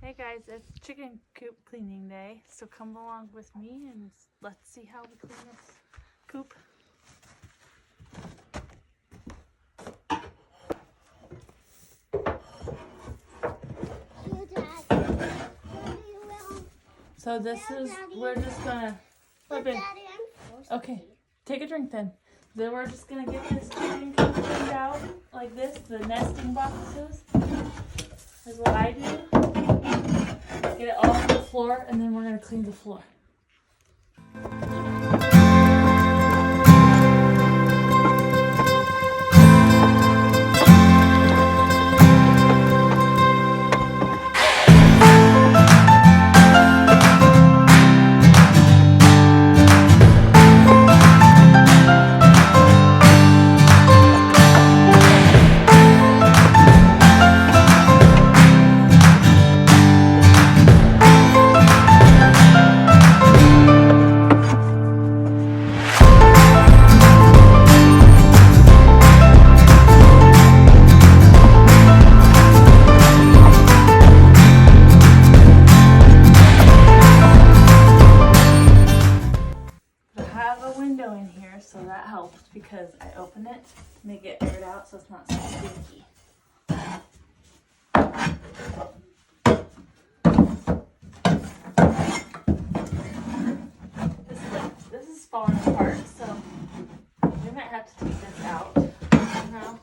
Hey guys, it's chicken coop cleaning day, so come along with me and let's see how we clean this coop. So this is, we're just gonna, okay, take a drink then. Then we're just gonna get this chicken coop cleaned out like this, the nesting boxes is what I do. Get it all on the floor, and then we're going to clean the floor. Window in here, so that helps because I open it, make it aired out so it's not so stinky. This is falling apart, so we might have to take this out somehow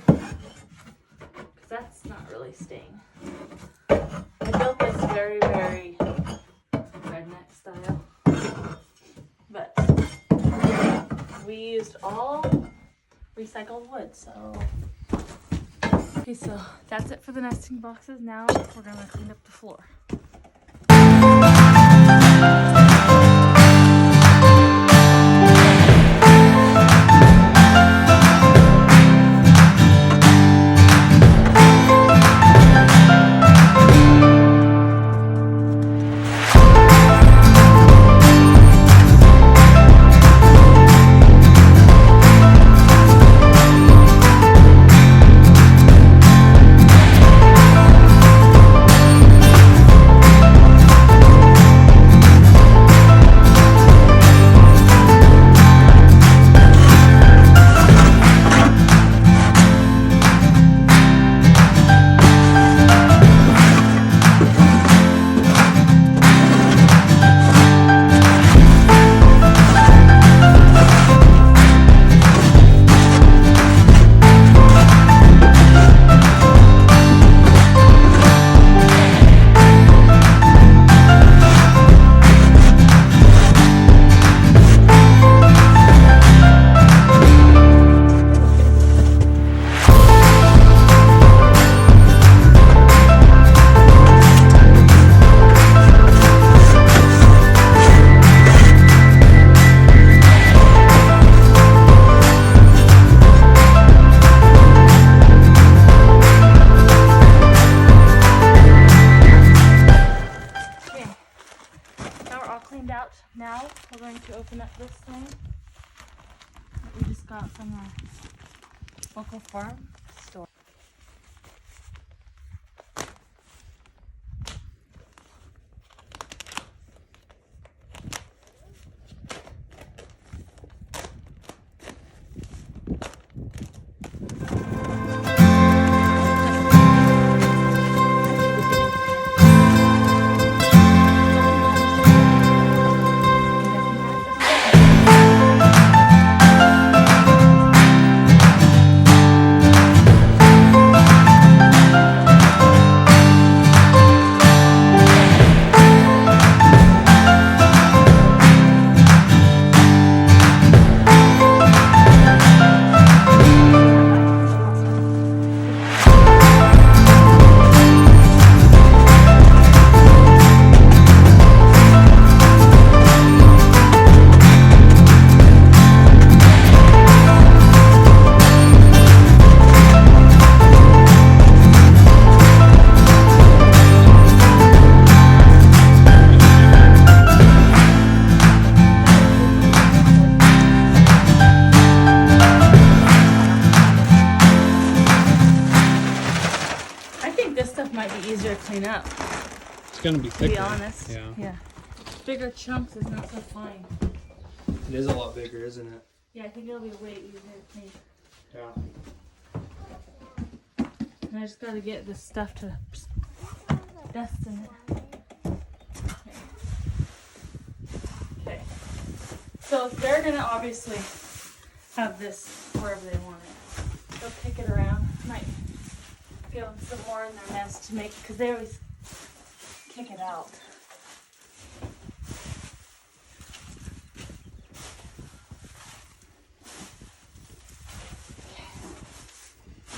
because that's not really staying. I built this very redneck style. But we used all recycled wood, so. Okay, so that's it for the nesting boxes. Now we're gonna clean up the floor. Cleaned out. Now we're going to open up this thing that we just got from our local farm store. stuff might be easier to clean up, It's gonna be to thicker. be honest. Yeah. Yeah. Bigger chunks is not so fine. It is a lot bigger, isn't it? Yeah, I think it'll be way easier to clean. Yeah. And I just gotta get this stuff to dust in it. Okay. So they're gonna obviously have this wherever they want it. They'll kick it around. Might give them some more in their nest to make, because they always kick it out.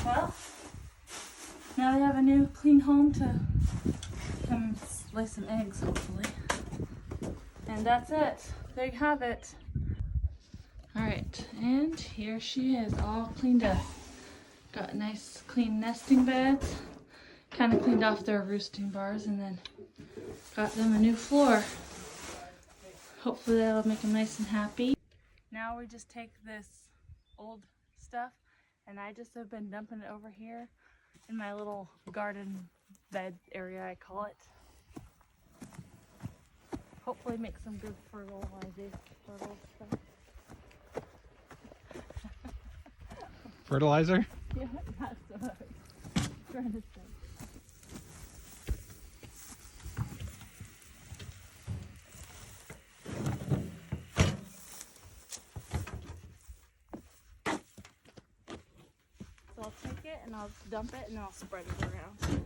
Well, now they have a new clean home to come lay some eggs, hopefully. And that's it. There you have it. Alright, and here she is, all cleaned up. Got nice clean nesting beds. Kind of cleaned off their roosting bars and then got them a new floor. Hopefully that'll make them nice and happy. Now we just take this old stuff and I just have been dumping it over here in my little garden bed area, I call it. Hopefully make some good fertile stuff. Fertilizer? Yeah, that's what I was trying to say. So I'll take it and I'll dump it and then I'll spread it around.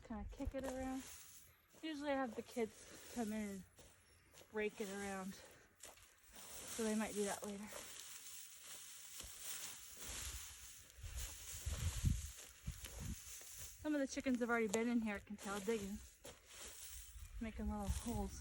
Kind of kick it around. Usually I have the kids come in and rake it around. So they might do that later. Some of the chickens have already been in here, I can tell, digging. Making little holes.